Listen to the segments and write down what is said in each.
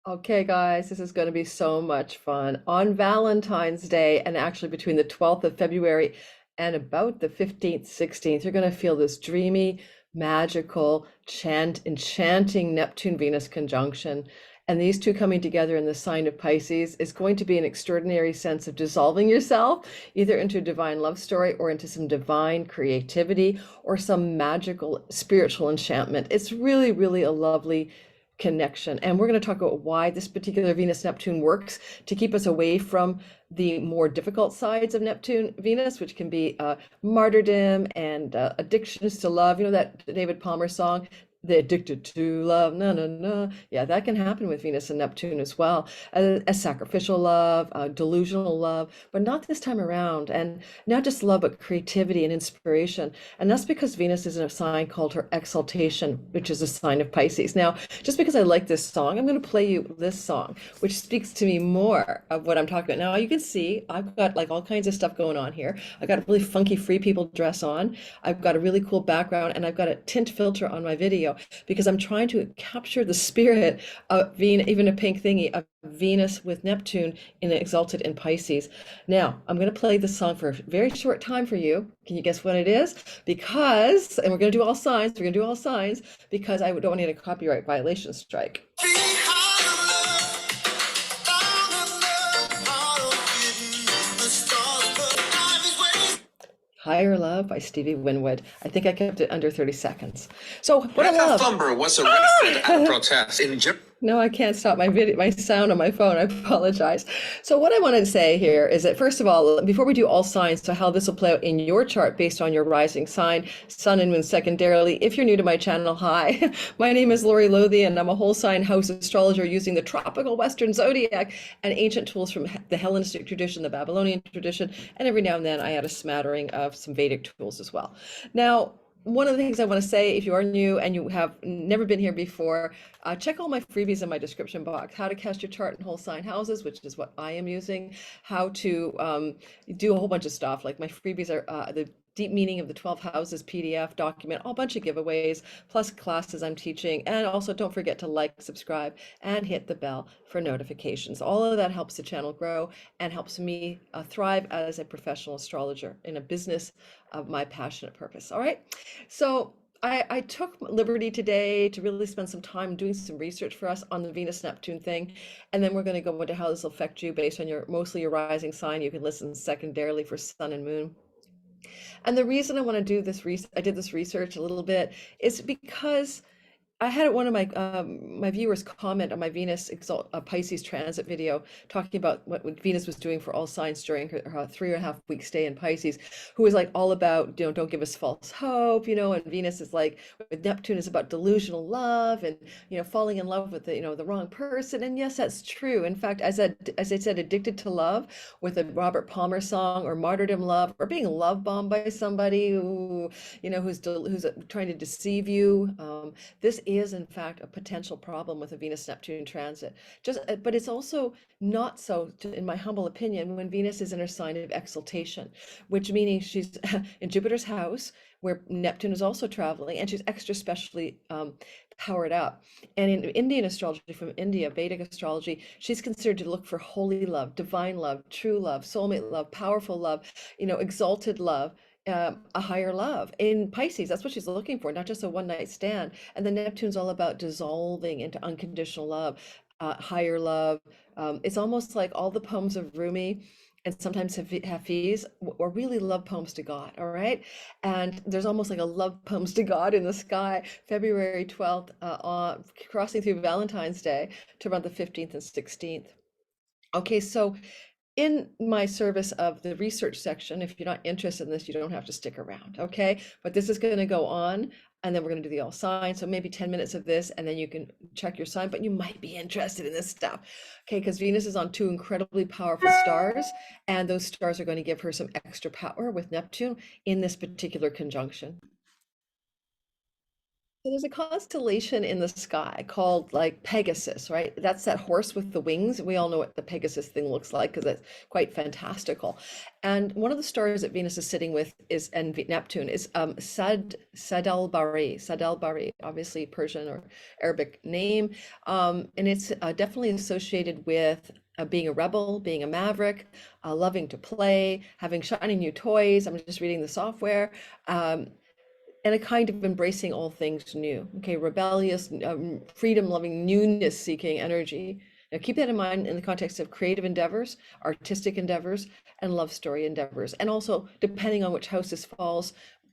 Okay, guys, this is going to be so much fun. On Valentine's Day, and actually between the 12th of February and about the 15th, 16th, you're going to feel this dreamy, magical, enchanting Neptune-Venus conjunction. And these two coming together in the sign of Pisces is going to be an extraordinary sense of dissolving yourself, either into a divine love story or into some divine creativity or some magical spiritual enchantment. It's really, really a lovely connection. And we're going to talk about why this particular Venus Neptune works to keep us away from the more difficult sides of Neptune Venus, which can be martyrdom and addictions to love. You know that David Palmer song, "The Addicted to Love," no, no, no. Yeah, that can happen with Venus and Neptune as well. A sacrificial love, delusional love, but not this time around. And not just love, but creativity and inspiration. And that's because Venus is in a sign called her exaltation, which is a sign of Pisces. Now, just because I like this song, I'm going to play you this song, which speaks to me more of what I'm talking about. Now, you can see I've got like all kinds of stuff going on here. I've got a really funky Free People dress on. I've got a really cool background, and I've got a tint filter on my video because I'm trying to capture the spirit of Venus, even a pink thingy, of Venus with Neptune in Exalted in Pisces. Now, I'm going to play this song for a very short time for you. Can you guess what it is? Because, and we're going to do all signs, because I don't want to get a copyright violation strike. Higher Love by Stevie Winwood. I think I kept it under 30 seconds. So what I love. Thumber was arrested at protest in Germany. No, I can't stop my sound on my phone. I apologize. So what I wanted to say here is that, first of all, before we do all signs, so how this will play out in your chart based on your rising sign, sun and moon secondarily. If you're new to my channel, hi, my name is Lori Lothian, and I'm a whole sign house astrologer using the tropical Western zodiac and ancient tools from the Hellenistic tradition, the Babylonian tradition, and every now and then I add a smattering of some Vedic tools as well. Now, one of the things I want to say, if you are new and you have never been here before, check all my freebies in my description box. How to cast your chart in whole sign houses, which is what I am using. How to do a whole bunch of stuff. Like my freebies are the Deep Meaning of the 12 Houses PDF document, a bunch of giveaways, plus classes I'm teaching. And also don't forget to like, subscribe, and hit the bell for notifications. All of that helps the channel grow and helps me thrive as a professional astrologer in a business of my passionate purpose. All right. So I took liberty today to really spend some time doing some research for us on the Venus Neptune thing. And then we're going to go into how this will affect you based on mostly your rising sign. You can listen secondarily for sun and moon. And the reason I want to do this, I did this research a little bit, is because I had one of my viewers comment on my Venus Pisces transit video talking about what Venus was doing for all signs during her 3.5 week stay in Pisces, who was like all about, don't give us false hope, and Venus is like, with Neptune is about delusional love and, falling in love with the wrong person. And yes, that's true. In fact, as I said, addicted to love with a Robert Palmer song, or martyrdom love, or being love bombed by somebody who, who's trying to deceive you. This is in fact a potential problem with a Venus Neptune transit. But it's also not so, in my humble opinion, when Venus is in her sign of exaltation, which meaning she's in Jupiter's house, where Neptune is also traveling, and she's extra specially powered up. And in Indian astrology, from India, Vedic astrology, she's considered to look for holy love, divine love, true love, soulmate love, powerful love, exalted love. A higher love in Pisces. That's what she's looking for, not just a one-night stand. And then Neptune's all about dissolving into unconditional love, higher love. It's almost like all the poems of Rumi and sometimes Hafiz are really love poems to God, all right? And there's almost like a love poems to God in the sky, February 12th, crossing through Valentine's Day to around the 15th and 16th. Okay, so in my service of the research section, if you're not interested in this, you don't have to stick around, okay? But this is going to go on, and then we're going to do the all signs. So maybe 10 minutes of this, and then you can check your sign, but you might be interested in this stuff, okay? Because Venus is on two incredibly powerful stars, and those stars are going to give her some extra power with Neptune in this particular conjunction. So there's a constellation in the sky called like Pegasus, right? That's that horse with the wings. We all know what the Pegasus thing looks like because it's quite fantastical. And one of the stars that Venus is sitting with is and Neptune is Sadalbari, obviously Persian or Arabic name, and it's definitely associated with being a rebel, being a maverick, loving to play, having shiny new toys. I'm just reading the software. And a kind of embracing all things new. Okay, rebellious, freedom-loving, newness-seeking energy. Now keep that in mind in the context of creative endeavors, artistic endeavors, and love story endeavors. And also, depending on which house this falls,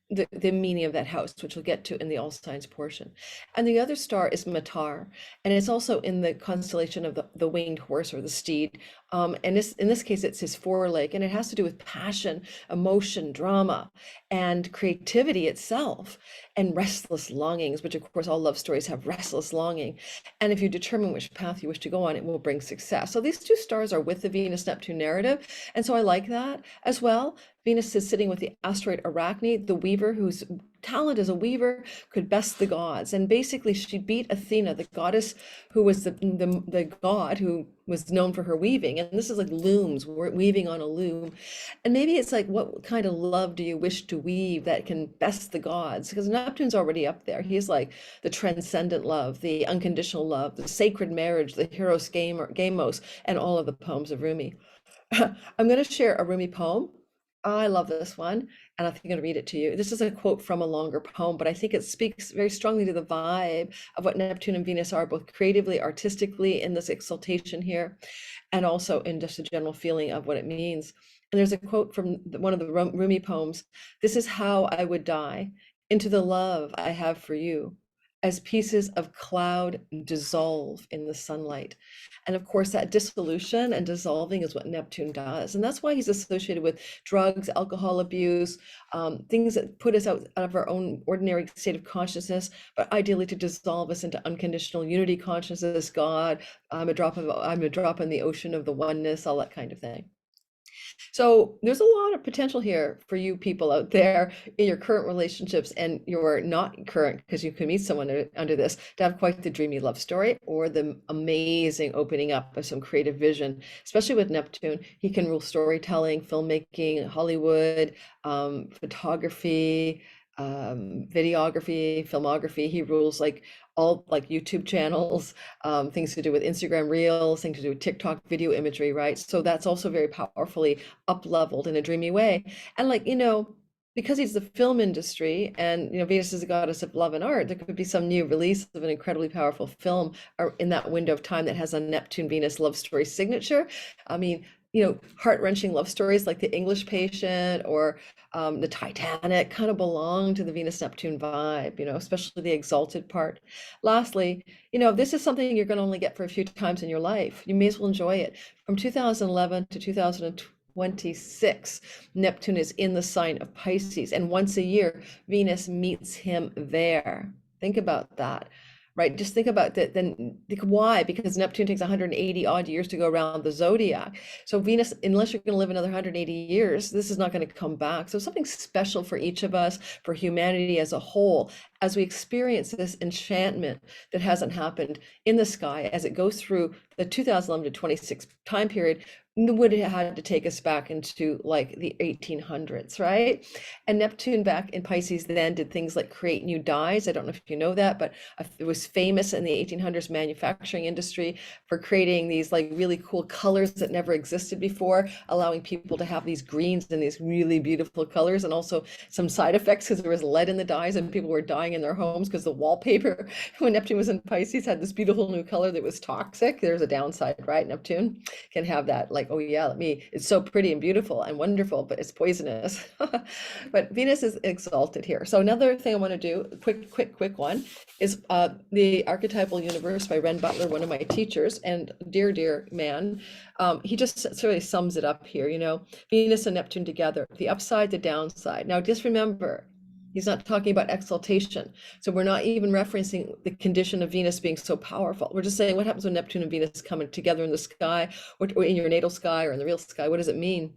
the meaning of that house, which we'll get to in the all signs portion. And the other star is Matar, and it's also in the constellation of the winged horse or the steed. And in this case, it's his foreleg, and it has to do with passion, emotion, drama, and creativity itself, and restless longings, which of course all love stories have restless longing. And if you determine which path you wish to go on, it will bring success. So these two stars are with the Venus-Neptune narrative, and so I like that as well. Venus is sitting with the asteroid Arachne, the weaver, whose talent as a weaver could best the gods. And basically, she beat Athena, the goddess who was the god who was known for her weaving. And this is like looms, we're weaving on a loom. And maybe it's like, what kind of love do you wish to weave that can best the gods? Because Neptune's already up there. He's like the transcendent love, the unconditional love, the sacred marriage, the Hieros Gamos, and all of the poems of Rumi. I'm going to share a Rumi poem. I love this one, and I think I'm going to read it to you. This is a quote from a longer poem, but I think it speaks very strongly to the vibe of what Neptune and Venus are, both creatively, artistically, in this exaltation here, and also in just a general feeling of what it means. And there's a quote from one of the Rumi poems. This is how I would die, into the love I have for you, as pieces of cloud dissolve in the sunlight. And of course, that dissolution and dissolving is what Neptune does. And that's why he's associated with drugs, alcohol abuse, things that put us out of our own ordinary state of consciousness, but ideally to dissolve us into unconditional unity consciousness, God, I'm a drop in the ocean of the oneness, all that kind of thing. So there's a lot of potential here for you people out there in your current relationships and your not current, because you can meet someone under this, to have quite the dreamy love story or the amazing opening up of some creative vision, especially with Neptune. He can rule storytelling, filmmaking, Hollywood, photography, videography, filmography. He rules like all like YouTube channels, things to do with Instagram Reels, things to do with TikTok video imagery, right? So that's also very powerfully up leveled in a dreamy way. And like, because he's the film industry and, Venus is the goddess of love and art, there could be some new release of an incredibly powerful film or in that window of time that has a Neptune Venus love story signature. I mean, heart-wrenching love stories like The English Patient or the Titanic kind of belong to the Venus-Neptune vibe, especially the exalted part. Lastly, this is something you're going to only get for a few times in your life. You may as well enjoy it. From 2011 to 2026, Neptune is in the sign of Pisces, and once a year, Venus meets him there. Think about that. Right, just think about that. Then why? Because Neptune takes 180 odd years to go around the zodiac. So Venus, unless you're going to live another 180 years, this is not going to come back. So something special for each of us, for humanity as a whole, as we experience this enchantment that hasn't happened in the sky as it goes through the 2011 to 26 time period, would have had to take us back into like the 1800s, right? And Neptune back in Pisces then did things like create new dyes. I don't know if you know that, but it was famous in the 1800s manufacturing industry for creating these like really cool colors that never existed before, allowing people to have these greens and these really beautiful colors, and also some side effects because there was lead in the dyes and people were dying in their homes because the wallpaper when Neptune was in Pisces had this beautiful new color that was toxic. There's a downside, right? Neptune can have that like, oh yeah, it's so pretty and beautiful and wonderful, but it's poisonous. But Venus is exalted here. So another thing I want to do, quick one, is the Archetypal Universe by Ren Butler, one of my teachers, and dear man, he just sort of sums it up here, Venus and Neptune together, the upside, the downside. Now just remember, he's not talking about exaltation. So we're not even referencing the condition of Venus being so powerful. We're just saying what happens when Neptune and Venus come together in the sky or in your natal sky or in the real sky? What does it mean?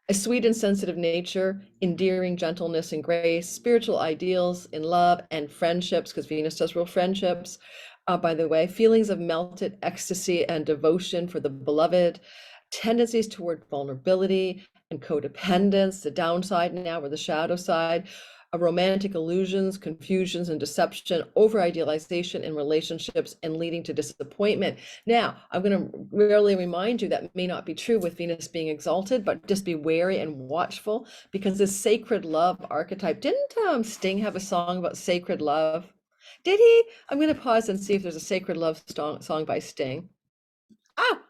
A sweet and sensitive nature, endearing gentleness and grace, spiritual ideals in love and friendships, because Venus does rule friendships, by the way, feelings of melted ecstasy and devotion for the beloved, tendencies toward vulnerability and codependence, the downside now, or the shadow side, romantic illusions, confusions, and deception, over idealization in relationships, and leading to disappointment. Now, I'm going to really remind you that may not be true with Venus being exalted, but just be wary and watchful, because this sacred love archetype, didn't Sting have a song about sacred love? Did he? I'm going to pause and see if there's a sacred love song by Sting. Ah,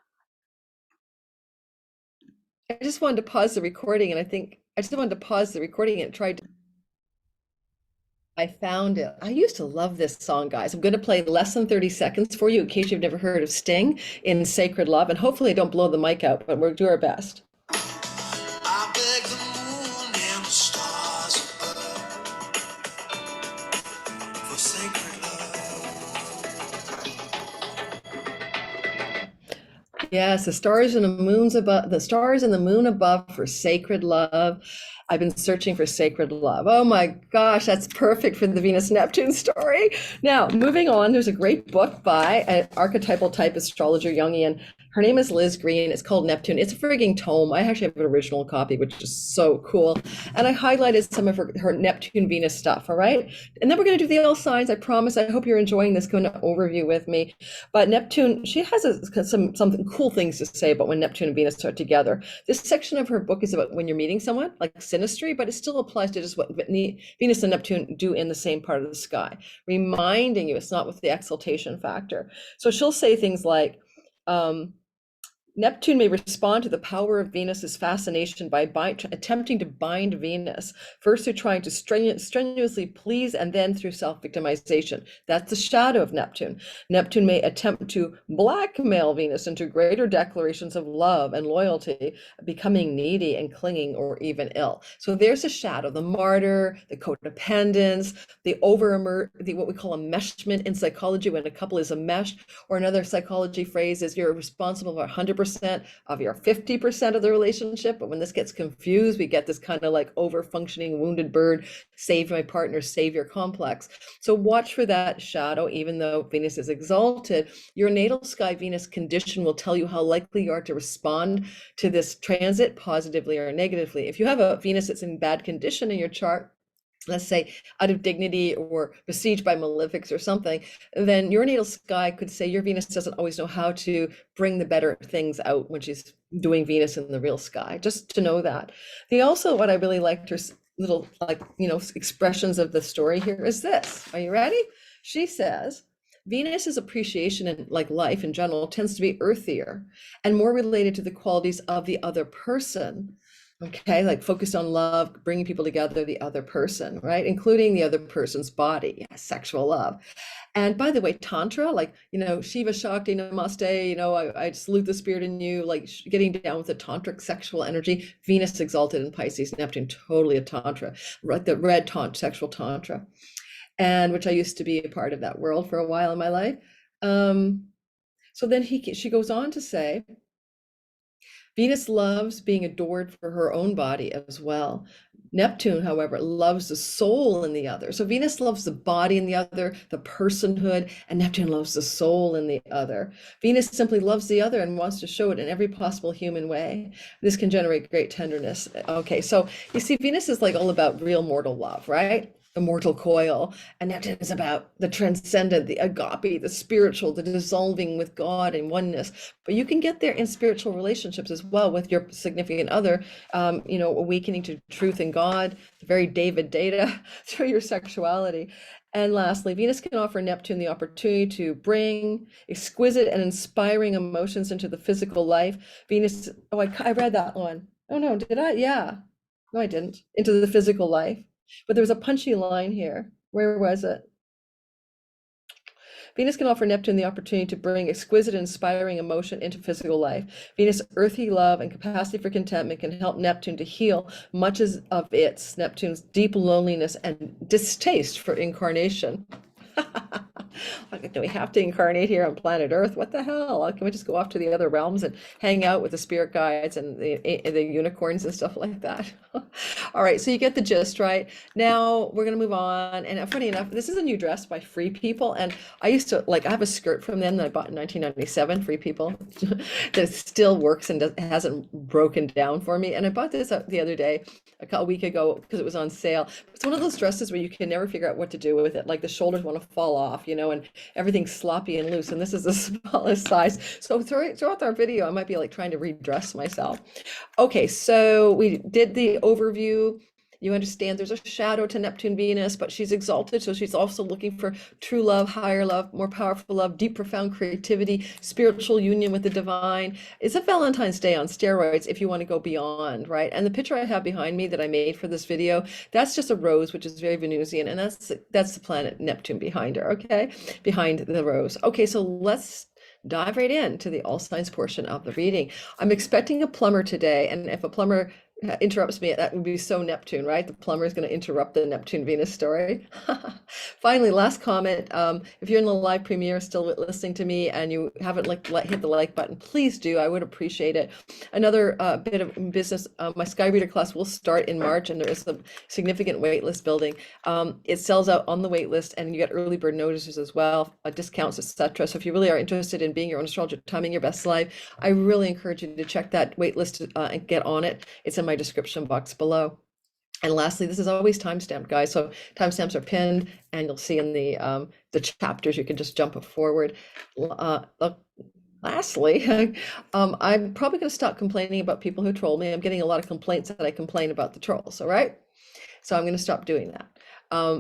I just wanted to pause the recording, and I just wanted to pause the recording and tried to. I found it. I used to love this song, guys. I'm going to play less than 30 seconds for you in case you've never heard of Sting in Sacred Love. And hopefully I don't blow the mic out, but we'll do our best. I beg the moon and the stars above for sacred love. Yes, the stars and the moons above, the stars and the moon above for sacred love. I've been searching for sacred love. Oh my gosh, that's perfect for the Venus Neptune story. Now, moving on, there's a great book by an archetypal type astrologer, Jungian. Her name is Liz Green. It's called Neptune. It's a frigging tome. I actually have an original copy, which is so cool. And I highlighted some of her Neptune Venus stuff, all right? And then we're going to do the all signs, I promise. I hope you're enjoying this kind of overview with me. But Neptune, she has some cool things to say about when Neptune and Venus are together. This section of her book is about when you're meeting someone, like synastry, but it still applies to just what Venus and Neptune do in the same part of the sky, reminding you it's not with the exaltation factor. So she'll say things like, Neptune may respond to the power of Venus's fascination by attempting to bind Venus, first through trying to strenuously please and then through self-victimization. That's the shadow of Neptune. Neptune may attempt to blackmail Venus into greater declarations of love and loyalty, becoming needy and clinging or even ill. So there's a shadow, the martyr, the codependence, the what we call enmeshment in psychology, when a couple is enmeshed, or another psychology phrase is you're responsible for 100% of your 50% of the relationship. But when this gets confused, we get this kind of like over-functioning wounded bird, save my partner, savior complex. So watch for that shadow. Even though Venus is exalted, your natal sky Venus condition will tell you how likely you are to respond to this transit positively or negatively. If you have a Venus that's in bad condition in your chart, let's say out of dignity or besieged by malefics or something, then your natal sky could say your Venus doesn't always know how to bring the better things out when she's doing Venus in the real sky, just to know that. What I really liked, her little expressions of the story here is this. Are you ready? She says, Venus's appreciation in like life in general tends to be earthier and more related to the qualities of the other person. Okay, like focused on love, bringing people together, the other person, right? Including the other person's body, sexual love. And by the way, Tantra, like, Shiva Shakti Namaste, I salute the spirit in you, like getting down with the tantric sexual energy, Venus exalted in Pisces, Neptune, totally a Tantra, like the red sexual Tantra, and which I used to be a part of that world for a while in my life. So then she goes on to say, Venus loves being adored for her own body as well. Neptune, however, loves the soul in the other. So Venus loves the body in the other, the personhood, and Neptune loves the soul in the other. Venus simply loves the other and wants to show it in every possible human way. This can generate great tenderness. Okay, so you see, Venus is like all about real mortal love, right? The mortal coil, and Neptune is about the transcendent, the agape, the spiritual, the dissolving with God and oneness. But you can get there in spiritual relationships as well with your significant other, awakening to truth in God, the very David data through your sexuality. And lastly, Venus can offer Neptune the opportunity to bring exquisite and inspiring emotions into the physical life. Venus, I read that one. Oh no, did I? Yeah. No, I didn't. Into the physical life. But there was a punchy line here. Where was it? Venus can offer Neptune the opportunity to bring exquisite and inspiring emotion into physical life. Venus' earthy love and capacity for contentment can help Neptune to heal much of Neptune's deep loneliness and distaste for incarnation. Like, do we have to incarnate here on planet Earth? What the hell? Can we just go off to the other realms and hang out with the spirit guides and the unicorns and stuff like that? All right, so you get the gist, right? Now we're gonna move on. And funny enough, this is a new dress by Free People, and I used to like I have a skirt from them that I bought in 1997, Free People, that still works and hasn't broken down for me. And I bought this the other day, a week ago, because it was on sale. It's one of those dresses where you can never figure out what to do with it. Like the shoulders want to fall off, you know, and everything's sloppy and loose. And this is the smallest size. So throughout our video, I might be like trying to redress myself. Okay, so we did the overview. You understand there's a shadow to Neptune Venus, but she's exalted. So she's also looking for true love, higher love, more powerful love, deep, profound creativity, spiritual union with the divine. It's a Valentine's Day on steroids if you want to go beyond, right? And the picture I have behind me that I made for this video, that's just a rose, which is very Venusian. And that's the planet Neptune behind her, okay? Behind the rose. Okay, so let's dive right into the all signs portion of the reading. I'm expecting a plumber today. And if a plumber interrupts me, that would be so Neptune, right? The plumber is going to interrupt the Neptune Venus story. Finally, last comment. If you're in the live premiere still listening to me and you haven't hit the like button, please do. I would appreciate it. Another bit of business, my Sky Reader class will start in March, and there is a significant wait list building. It sells out on the wait list, and you get early bird notices as well, discounts, etc. So if you really are interested in being your own astrologer, timing your best life, I really encourage you to check that wait list and get on it. It's in my description box below. And lastly, this is always timestamped, guys. So timestamps are pinned, and you'll see in the chapters. You can just jump forward. Lastly, I'm probably going to stop complaining about people who troll me. I'm getting a lot of complaints that I complain about the trolls. All right, so I'm going to stop doing that.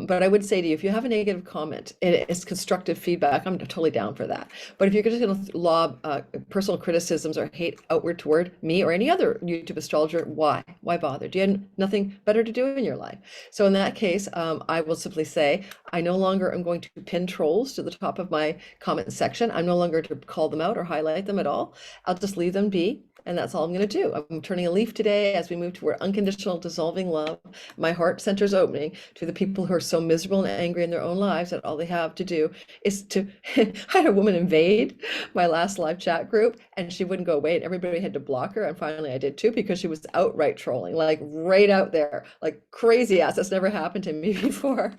But I would say to you, if you have a negative comment, it's constructive feedback, I'm totally down for that. But if you're just going to lob personal criticisms or hate outward toward me or any other YouTube astrologer, why? Why bother? Do you have nothing better to do in your life? So in that case, I will simply say, I no longer am going to pin trolls to the top of my comment section. I'm no longer to call them out or highlight them at all. I'll just leave them be. And that's all I'm going to do. I'm turning a leaf today as we move toward unconditional dissolving love. My heart center's opening to the people who are so miserable and angry in their own lives that all they have to do is to, I had a woman invade my last live chat group and she wouldn't go away and everybody had to block her. And finally I did too, because she was outright trolling, like right out there, like crazy ass. That's never happened to me before.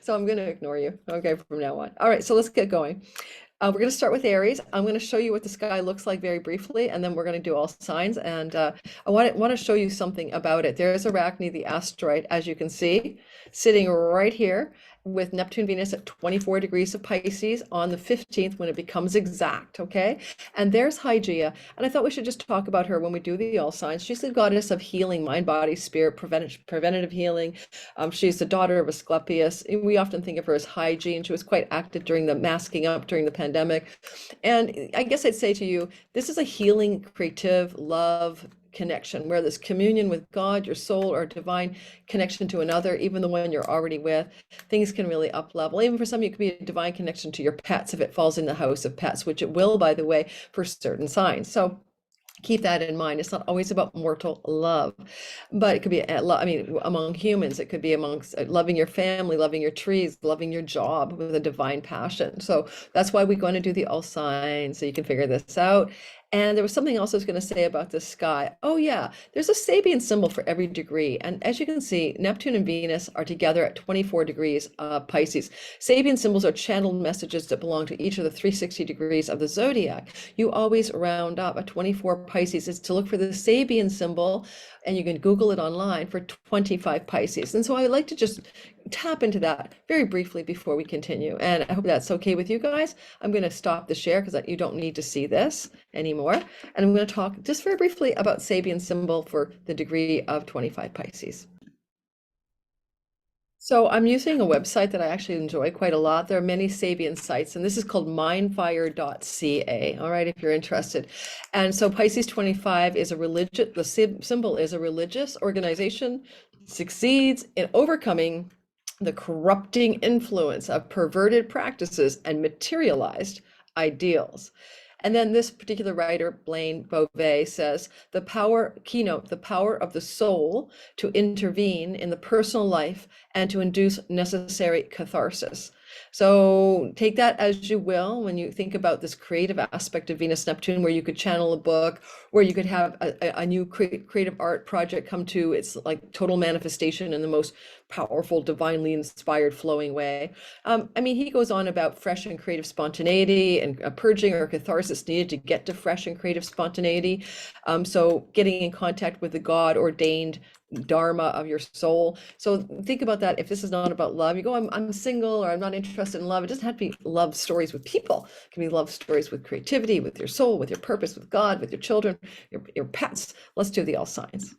So I'm going to ignore you. Okay, from now on. All right, so let's get going. We're going to start with Aries. I'm going to show you what the sky looks like very briefly, and then we're going to do all signs. And I want to show you something about it. There's Arachne, the asteroid, as you can see, sitting right here with Neptune Venus at 24 degrees of Pisces on the 15th when it becomes exact, okay? And there's Hygeia, and I thought we should just talk about her when we do the all signs. She's the goddess of healing, mind, body, spirit, preventative healing. She's the daughter of Asclepius. We often think of her as hygiene. She was quite active during the masking up during the pandemic. And I guess I'd say to you, this is a healing, creative, love, connection, where this communion with God, your soul, or divine connection to another, even the one you're already with, things can really up level. Even for some, it could be a divine connection to your pets if it falls in the house of pets, which it will, by the way, for certain signs. So keep that in mind. It's not always about mortal love, but it could be, I mean, among humans, it could be amongst loving your family, loving your trees, loving your job with a divine passion. So that's why we're going to do the all signs, so you can figure this out. And there was something else I was going to say about the sky. Oh yeah, there's a Sabian symbol for every degree. And as you can see, Neptune and Venus are together at 24 degrees Pisces. Sabian symbols are channeled messages that belong to each of the 360 degrees of the zodiac. You always round up. A 24 Pisces is to look for the Sabian symbol, and you can Google it online for 25 Pisces. And so I would like to just tap into that very briefly before we continue. And I hope that's okay with you guys. I'm going to stop the share because you don't need to see this anymore. And I'm going to talk just very briefly about Sabian symbol for the degree of 25 Pisces. So I'm using a website that I actually enjoy quite a lot. There are many Sabian sites, and this is called mindfire.ca. All right, if you're interested. And so Pisces 25 is a religious, the symbol is a religious organization, succeeds in overcoming the corrupting influence of perverted practices and materialized ideals. And then this particular writer, Blaine Beauvais, says the power of the soul to intervene in the personal life and to induce necessary catharsis. So take that as you will when you think about this creative aspect of Venus Neptune, where you could channel a book, where you could have a new creative art project come to its like total manifestation in the most powerful, divinely inspired, flowing way. I mean, he goes on about fresh and creative spontaneity and a purging or catharsis needed to get to fresh and creative spontaneity. So getting in contact with the God ordained dharma of your soul. So think about that. If this is not about love, you go, I'm single, or I'm not interested in love. It doesn't have to be love stories with people. It can be love stories with creativity, with your soul, with your purpose, with God, with your children, your pets. Let's do the all signs.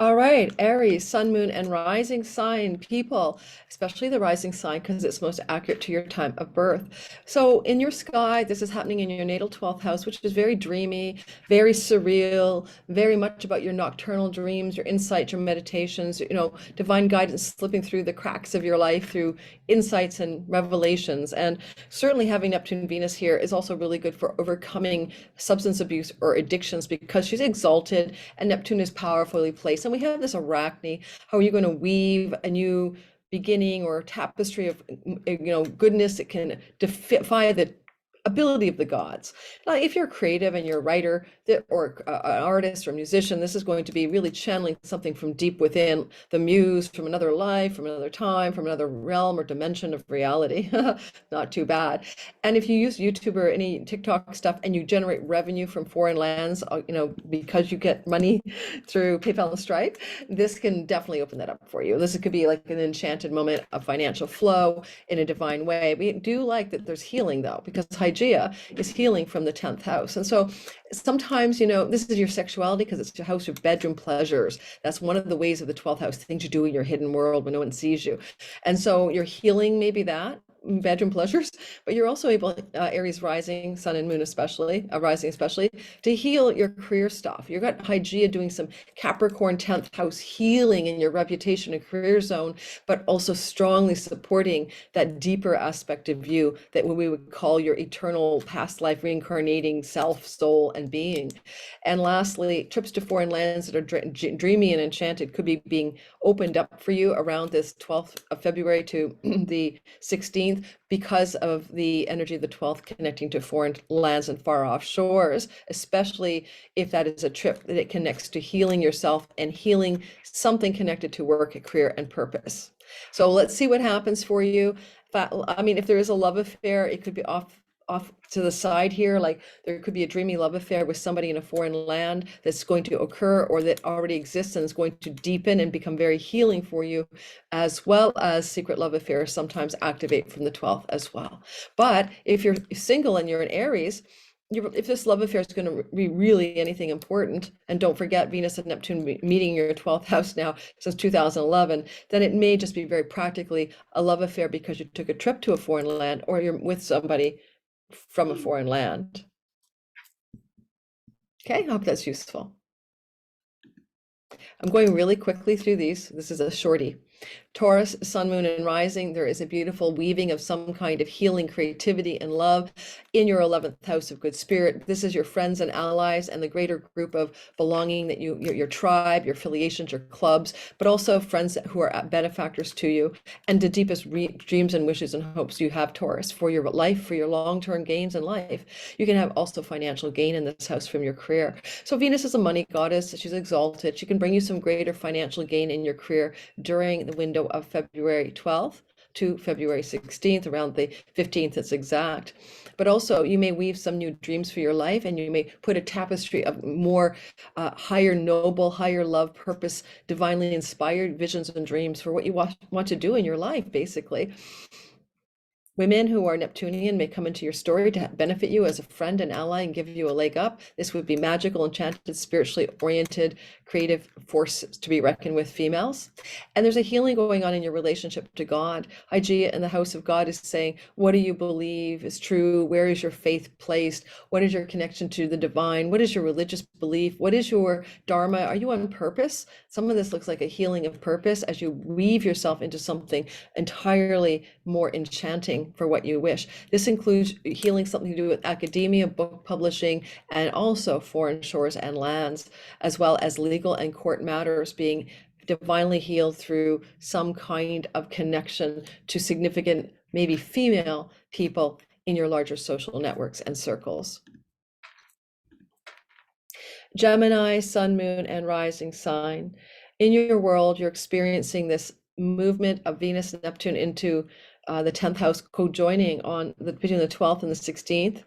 All right, Aries, sun, moon, and rising sign people, especially the rising sign because it's most accurate to your time of birth. So in your sky, this is happening in your natal 12th house, which is very dreamy, very surreal, very much about your nocturnal dreams, your insights, your meditations, divine guidance slipping through the cracks of your life through insights and revelations. And certainly having Neptune Venus here is also really good for overcoming substance abuse or addictions because she's exalted and Neptune is powerfully placed. And we have this Arachne. How are you going to weave a new beginning or tapestry of goodness that can defy the ability of the gods? Now, if you're creative and you're a writer or an artist or a musician, this is going to be really channeling something from deep within, the muse, from another life, from another time, from another realm or dimension of reality. Not too bad. And if you use YouTube or any TikTok stuff and you generate revenue from foreign lands, because you get money through PayPal and Stripe, this can definitely open that up for you. This could be like an enchanted moment of financial flow in a divine way. We do like that there's healing though, because Hygeia is healing from the 10th house. And so sometimes, this is your sexuality because it's your house of bedroom pleasures. That's one of the ways of the 12th house, things you do in your hidden world when no one sees you. And so you're healing maybe that bedroom pleasures, but you're also able, Aries rising, sun and moon rising especially, to heal your career stuff. You've got Hygeia doing some Capricorn 10th house healing in your reputation and career zone, but also strongly supporting that deeper aspect of you that we would call your eternal past life reincarnating self, soul, and being. And lastly, trips to foreign lands that are dreamy and enchanted could be being opened up for you around this 12th of February to the 16th, because of the energy of the 12th connecting to foreign lands and far off shores, especially if that is a trip that it connects to healing yourself and healing something connected to work, career, and purpose. So let's see what happens for you. If there is a love affair, it could be off to the side here, like there could be a dreamy love affair with somebody in a foreign land that's going to occur or that already exists and is going to deepen and become very healing for you, as well as secret love affairs sometimes activate from the 12th as well. But if you're single and you're in Aries, if this love affair is going to be really anything important, and don't forget Venus and Neptune meeting your 12th house now since 2011, then it may just be very practically a love affair because you took a trip to a foreign land or you're with somebody from a foreign land. Okay, I hope that's useful. I'm going really quickly through these. This is a shorty. Taurus, sun, moon, and rising, there is a beautiful weaving of some kind of healing, creativity, and love in your 11th house of good spirit. This is your friends and allies and the greater group of belonging that your tribe, your affiliations, your clubs, but also friends who are benefactors to you, and the deepest dreams and wishes and hopes you have, Taurus, for your life, for your long-term gains in life. You can have also financial gain in this house from your career. So Venus is a money goddess. She's exalted. She can bring you some greater financial gain in your career during the window of February 12th to February 16th, around the 15th, it's exact. But also you may weave some new dreams for your life, and you may put a tapestry of more higher noble, higher love, purpose, divinely inspired visions and dreams for what you want to do in your life, basically. Women who are Neptunian may come into your story to benefit you as a friend and ally and give you a leg up. This would be magical, enchanted, spiritually oriented, creative force to be reckoned with females. And there's a healing going on in your relationship to God. Hygeia in the house of God is saying, what do you believe is true? Where is your faith placed? What is your connection to the divine? What is your religious belief? What is your dharma? Are you on purpose? Some of this looks like a healing of purpose as you weave yourself into something entirely more enchanting for what you wish. This includes healing something to do with academia, book publishing, and also foreign shores and lands, as well as legal and court matters being divinely healed through some kind of connection to significant, maybe female people in your larger social networks and circles. Gemini, sun, moon, and rising sign. In your world, you're experiencing this movement of Venus and Neptune into the 10th house, co-joining between the 12th and the 16th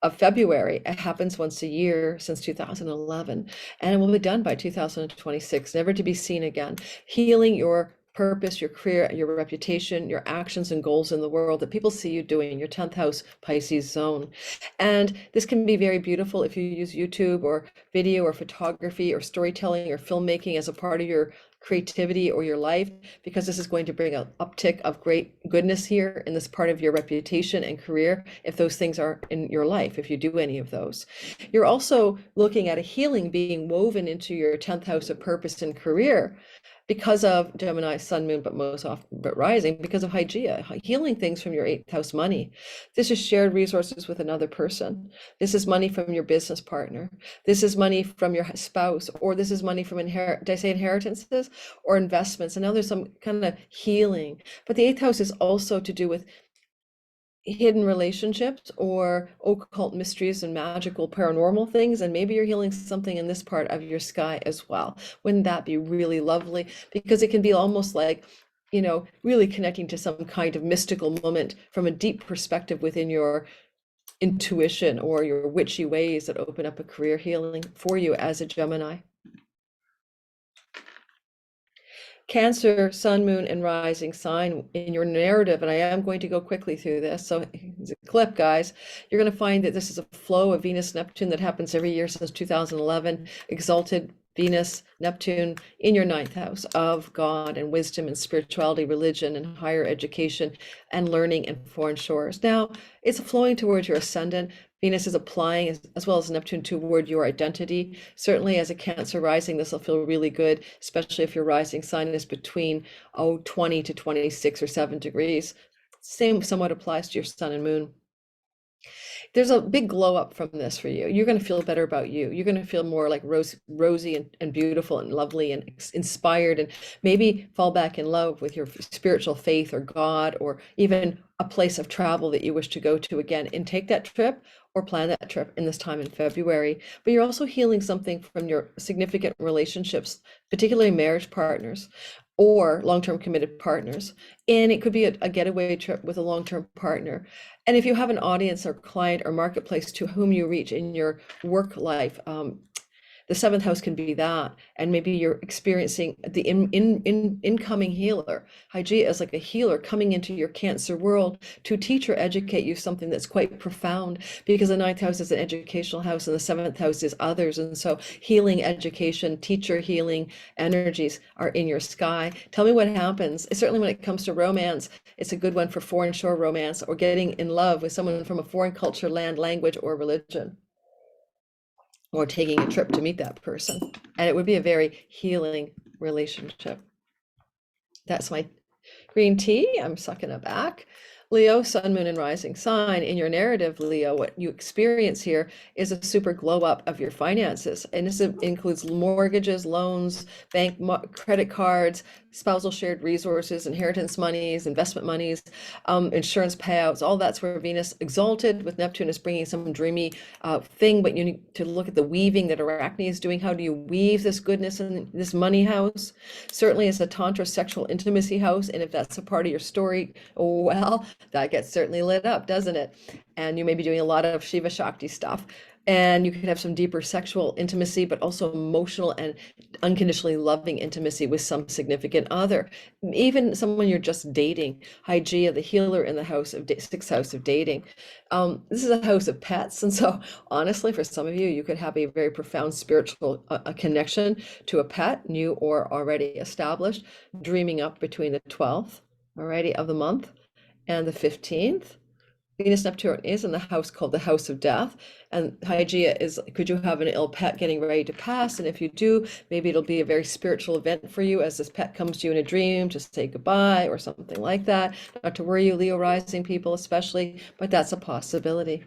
of February. It happens once a year since 2011, and it will be done by 2026, never to be seen again. Healing your purpose, your career, your reputation, your actions and goals in the world that people see you doing, your 10th house Pisces zone. And this can be very beautiful if you use YouTube or video or photography or storytelling or filmmaking as a part of your creativity or your life, because this is going to bring an uptick of great goodness here in this part of your reputation and career, if those things are in your life, if you do any of those. You're also looking at a healing being woven into your 10th house of purpose and career, because of Gemini, sun, moon, but rising, because of Hygeia, healing things from your 8th house money. This is shared resources with another person. This is money from your business partner. This is money from your spouse, or this is money from did I say inheritances or investments? And now there's some kind of healing. But the 8th house is also to do with hidden relationships or occult mysteries and magical paranormal things, and maybe you're healing something in this part of your sky as well. Wouldn't that be really lovely? Because it can be almost like, you know, really connecting to some kind of mystical moment from a deep perspective within your intuition or your witchy ways that open up a career healing for you as a Gemini. Cancer, sun, moon, and rising sign in your narrative, and I am going to go quickly through this, so it's a clip, guys. You're going to find that this is a flow of Venus, Neptune that happens every year since 2011. Exalted Venus, Neptune in your 9th house of God and wisdom and spirituality, religion and higher education and learning and foreign shores. Now, it's flowing towards your ascendant. Venus is applying, as well as Neptune, toward your identity. Certainly as a Cancer rising, this will feel really good, especially if your rising sign is between 20 to 26 or 7 degrees. Same somewhat applies to your sun and moon. There's a big glow up from this for you. You're going to feel better about you. You're going to feel more like rosy and beautiful and lovely and inspired, and maybe fall back in love with your spiritual faith or God, or even a place of travel that you wish to go to again, and take that trip or plan that trip in this time in February. But you're also healing something from your significant relationships, particularly marriage partners or long-term committed partners. And it could be a getaway trip with a long-term partner. And if you have an audience or client or marketplace to whom you reach in your work life, the 7th house can be that. And maybe you're experiencing the incoming healer. Hygeia is like a healer coming into your Cancer world to teach or educate you something that's quite profound, because the 9th house is an educational house and the 7th house is others. And so healing, education, teacher healing energies are in your sky. Tell me what happens. Certainly when it comes to romance, it's a good one for foreign shore romance, or getting in love with someone from a foreign culture, land, language, or religion, or taking a trip to meet that person. And it would be a very healing relationship. That's my green tea. I'm sucking it back. Leo, sun, moon, and rising sign. In your narrative, Leo, what you experience here is a super glow up of your finances. And this includes mortgages, loans, bank credit cards, spousal shared resources, inheritance monies, investment monies, insurance payouts. All that's where Venus exalted with Neptune is bringing some dreamy thing, but you need to look at the weaving that Arachne is doing. How do you weave this goodness in this money house? Certainly it's a tantra sexual intimacy house, and if that's a part of your story, well, that gets certainly lit up, doesn't it? And you may be doing a lot of Shiva Shakti stuff, and you could have some deeper sexual intimacy, but also emotional and unconditionally loving intimacy with some significant other, even someone you're just dating. Hygeia, the healer in the house of 6th house of dating. This is a house of pets, and so honestly, for some of you, you could have a very profound spiritual connection to a pet, new or already established, dreaming up between the 12th already of the month and the 15th. Venus Neptune is in the house called the house of death, and Hygeia is, could you have an ill pet getting ready to pass? And if you do, maybe it'll be a very spiritual event for you as this pet comes to you in a dream to say goodbye or something like that. Not to worry you, Leo rising people especially, but that's a possibility.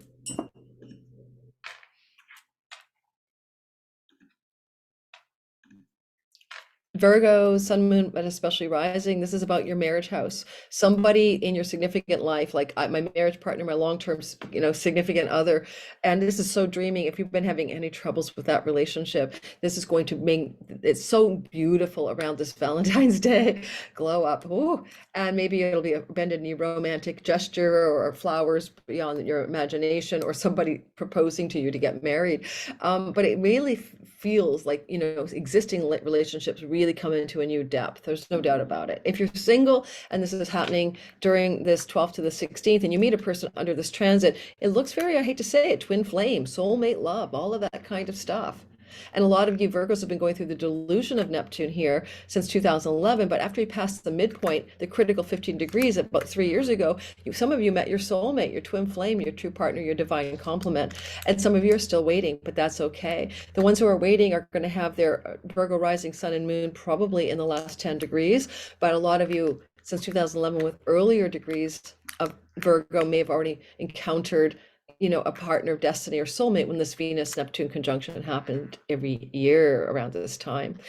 Virgo, sun, moon, but especially rising, this is about your marriage house. Somebody in your significant life, like my marriage partner, my long-term, significant other. And this is so dreamy. If you've been having any troubles with that relationship, this is going to make it's so beautiful around this Valentine's Day. Glow up. Ooh. And maybe it'll be a bend new romantic gesture or flowers beyond your imagination or somebody proposing to you to get married. But it really feels like, existing relationships really come into a new depth. There's no doubt about it. If you're single and this is happening during this 12th to the 16th and you meet a person under this transit, it looks very, I hate to say it, twin flame, soulmate love, all of that kind of stuff. And a lot of you Virgos have been going through the delusion of Neptune here since 2011, but after you passed the midpoint, the critical 15 degrees about 3 years ago, some of you met your soulmate, your twin flame, your true partner, your divine complement, and some of you are still waiting, but that's okay. The ones who are waiting are going to have their Virgo rising sun and moon probably in the last 10 degrees, but a lot of you since 2011 with earlier degrees of Virgo may have already encountered a partner of destiny or soulmate when this Venus Neptune conjunction happened every year around this time.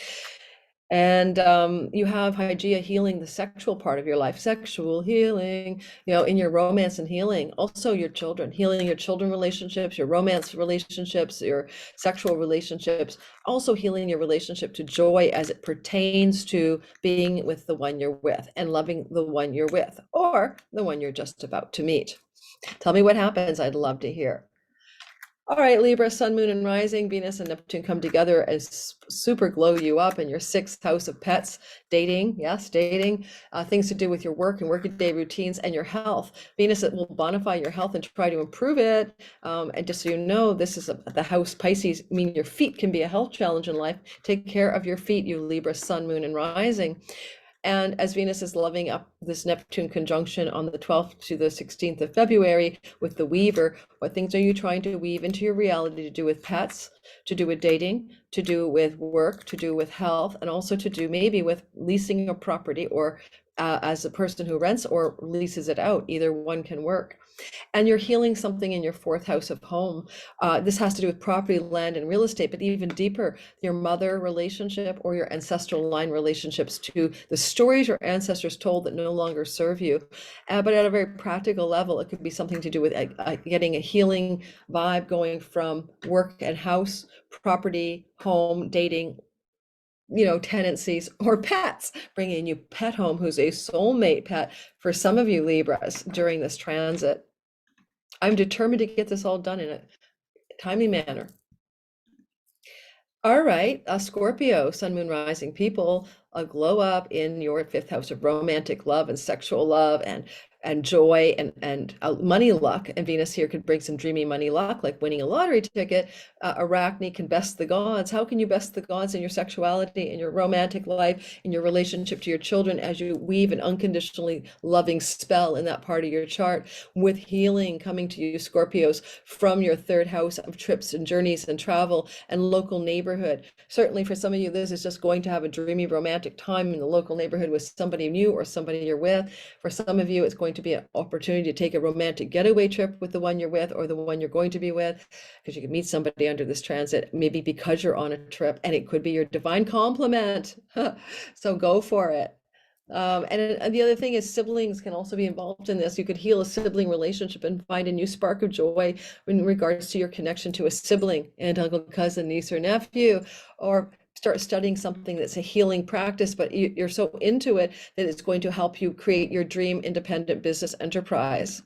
And you have Hygeia healing the sexual part of your life, sexual healing, in your romance and healing. Also your children, healing your children relationships, your romance relationships, your sexual relationships. Also healing your relationship to joy as it pertains to being with the one you're with and loving the one you're with or the one you're just about to meet. Tell me what happens. I'd love to hear. All right, Libra, sun, moon, and rising, Venus and Neptune come together as super glow you up in your sixth house of pets, dating, yes, dating, things to do with your work and workaday routines and your health. Venus will bonify your health and try to improve it. And just so you know, this is the house Pisces, meaning your feet can be a health challenge in life. Take care of your feet, you Libra, sun, moon, and rising. And as Venus is loving up this Neptune conjunction on the 12th to the 16th of February with the Weaver, what things are you trying to weave into your reality to do with pets, to do with dating, to do with work, to do with health, and also to do maybe with leasing a property or as a person who rents or leases it out? Either one can work. And you're healing something in your fourth house of home. This has to do with property, land, and real estate, but even deeper, your mother relationship or your ancestral line relationships to the stories your ancestors told that no longer serve you. But at a very practical level, it could be something to do with getting a healing vibe going from work and house, property, home, dating, tenancies, or pets, bringing you pet home who's a soulmate pet for some of you Libras during this transit. I'm determined to get this all done in a timely manner. All right, Scorpio, sun, moon, rising people, a glow up in your fifth house of romantic love and sexual love and joy and money luck. And Venus here could bring some dreamy money luck, like winning a lottery ticket. Arachne can best the gods. How can you best the gods in your sexuality, in your romantic life, in your relationship to your children as you weave an unconditionally loving spell in that part of your chart with healing coming to you, Scorpios, from your third house of trips and journeys and travel and local neighborhood. Certainly for some of you, this is just going to have a dreamy romantic time in the local neighborhood with somebody new or somebody you're with. For some of you, it's going to be an opportunity to take a romantic getaway trip with the one you're with or the one you're going to be with, because you can meet somebody under this transit, maybe because you're on a trip, and it could be your divine complement. So go for it. And the other thing is siblings can also be involved in this. You could heal a sibling relationship and find a new spark of joy in regards to your connection to a sibling, aunt, uncle, cousin, niece, or nephew, or start studying something that's a healing practice, but you're so into it that it's going to help you create your dream independent business enterprise.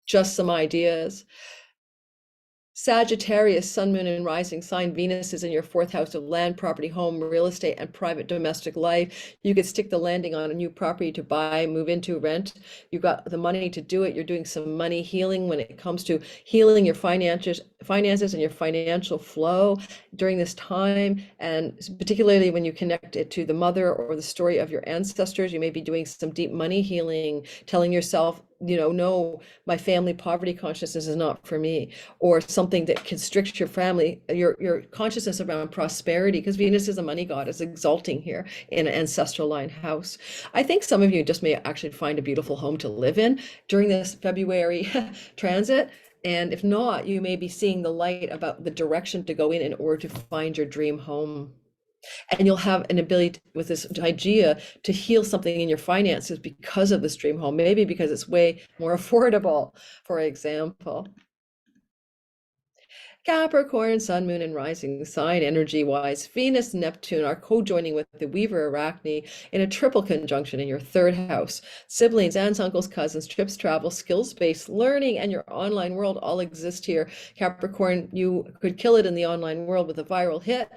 Just some ideas. Sagittarius, sun, moon, and rising sign. Venus is in your fourth house of land, property, home, real estate, and private domestic life. You could stick the landing on a new property to buy, move into, rent. You've got the money to do it. You're doing some money healing when it comes to healing your finances and your financial flow during this time. And particularly when you connect it to the mother or the story of your ancestors, you may be doing some deep money healing, telling yourself, no, my family poverty consciousness is not for me, or something that constricts your family, your consciousness around prosperity, because Venus is a money goddess exalting here in an ancestral line house. I think some of you just may actually find a beautiful home to live in during this February transit. And if not, you may be seeing the light about the direction to go in order to find your dream home. And you'll have an ability with this idea to heal something in your finances because of this dream home, maybe because it's way more affordable, for example. Capricorn, Sun, Moon, and Rising sign energy-wise, Venus and Neptune are co-joining with the Weaver Arachne in a triple conjunction in your third house. Siblings, aunts, uncles, cousins, trips, travel, skills-based learning, and your online world all exist here. Capricorn, you could kill it in the online world with a viral hit,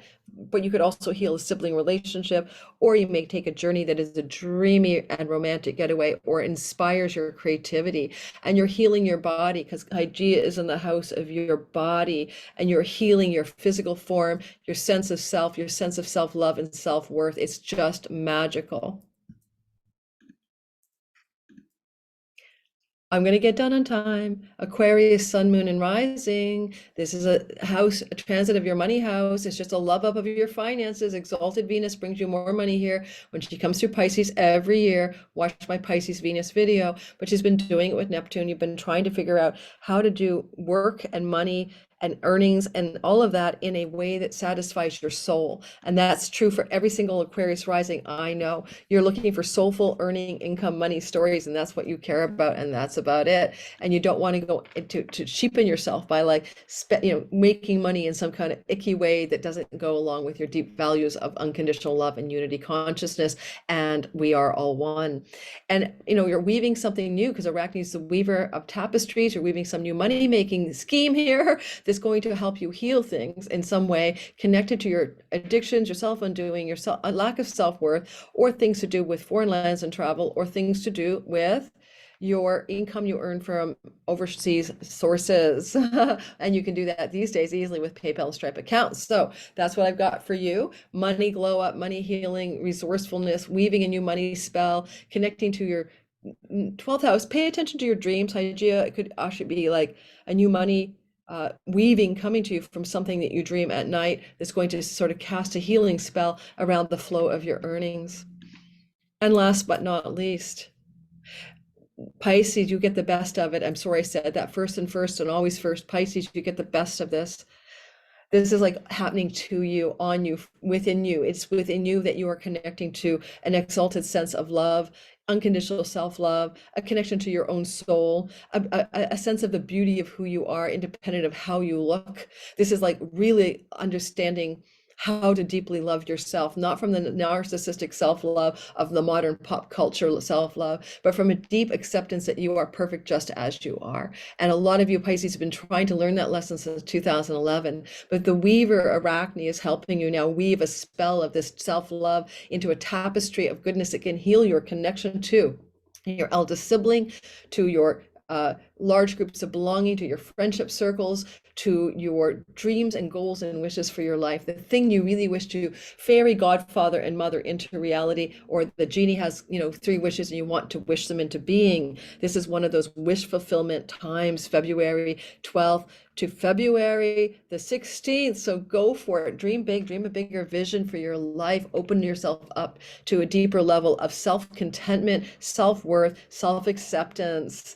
but you could also heal a sibling relationship, or you may take a journey that is a dreamy and romantic getaway or inspires your creativity. And you're healing your body because Hygeia is in the house of your body, and you're healing your physical form, your sense of self, your sense of self-love and self-worth. It's just magical. I'm going to get done on time. Aquarius, Sun, Moon, and Rising. This is a house, a transit of your money house. It's just a love up of your finances. Exalted Venus brings you more money here. When she comes through Pisces every year, watch my Pisces Venus video. But she's been doing it with Neptune. You've been trying to figure out how to do work and money and earnings and all of that in a way that satisfies your soul. And that's true for every single Aquarius rising I know. You're looking for soulful earning, income, money stories, and that's what you care about, and that's about it. And you don't want to go into to cheapen yourself by like making money in some kind of icky way that doesn't go along with your deep values of unconditional love and unity consciousness. And we are all one. And you're weaving something new because Arachne is the weaver of tapestries. You're weaving some new money making scheme here that's going to help you heal things in some way connected to your addictions, your self-undoing, your lack of self-worth, or things to do with foreign lands and travel, or things to do with your income you earn from overseas sources. And you can do that these days easily with PayPal and Stripe accounts. So that's what I've got for you. Money glow up, money healing, resourcefulness, weaving a new money spell, connecting to your 12th house. Pay attention to your dreams. Idea, it could actually be like a new money weaving coming to you from something that you dream at night that's going to sort of cast a healing spell around the flow of your earnings. And last but not least, Pisces, you get the best of it. I'm sorry I said that, first and always first. Pisces, you get the best of this. This is like happening to you, on you, within you. It's within you that you are connecting to an exalted sense of love, unconditional self-love, a connection to your own soul, a sense of the beauty of who you are, independent of how you look. This is like really understanding how to deeply love yourself, not from the narcissistic self-love of the modern pop culture self-love, but from a deep acceptance that you are perfect just as you are. And a lot of you Pisces have been trying to learn that lesson since 2011, but the Weaver Arachne is helping you now weave a spell of this self-love into a tapestry of goodness that can heal your connection to your eldest sibling, to your large groups of belonging, to your friendship circles, to your dreams and goals and wishes for your life, the thing you really wish to fairy godfather and mother into reality, or the genie has 3 wishes and you want to wish them into being. This is one of those wish fulfillment times, February 12th to February the 16th. So go for it. Dream big, dream a bigger vision for your life. Open yourself up to a deeper level of self-contentment, self-worth, self-acceptance.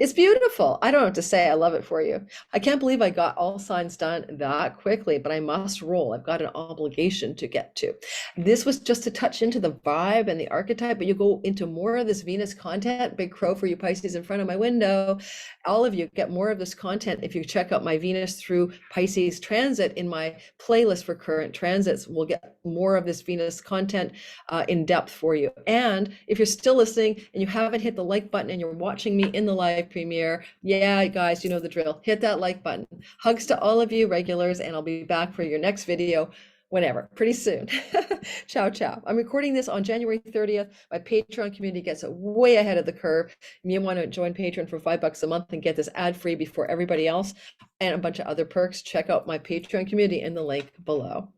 It's beautiful. I don't know what to say. I love it for you. I can't believe I got all signs done that quickly, but I must roll. I've got an obligation to get to. This was just to touch into the vibe and the archetype, but you go into more of this Venus content. Big crow for you Pisces in front of my window. All of you get more of this content if you check out my Venus through Pisces transit in my playlist for current transits. We'll get more of this Venus content in depth for you. And if you're still listening and you haven't hit the like button and you're watching me in the live premiere, yeah, guys, you know the drill. Hit that like button. Hugs to all of you regulars, and I'll be back for your next video whenever, pretty soon. Ciao, ciao. I'm recording this on January 30th. My Patreon community gets it way ahead of the curve. You want to join Patreon for $5 a month and get this ad-free before everybody else and a bunch of other perks. Check out my Patreon community in the link below.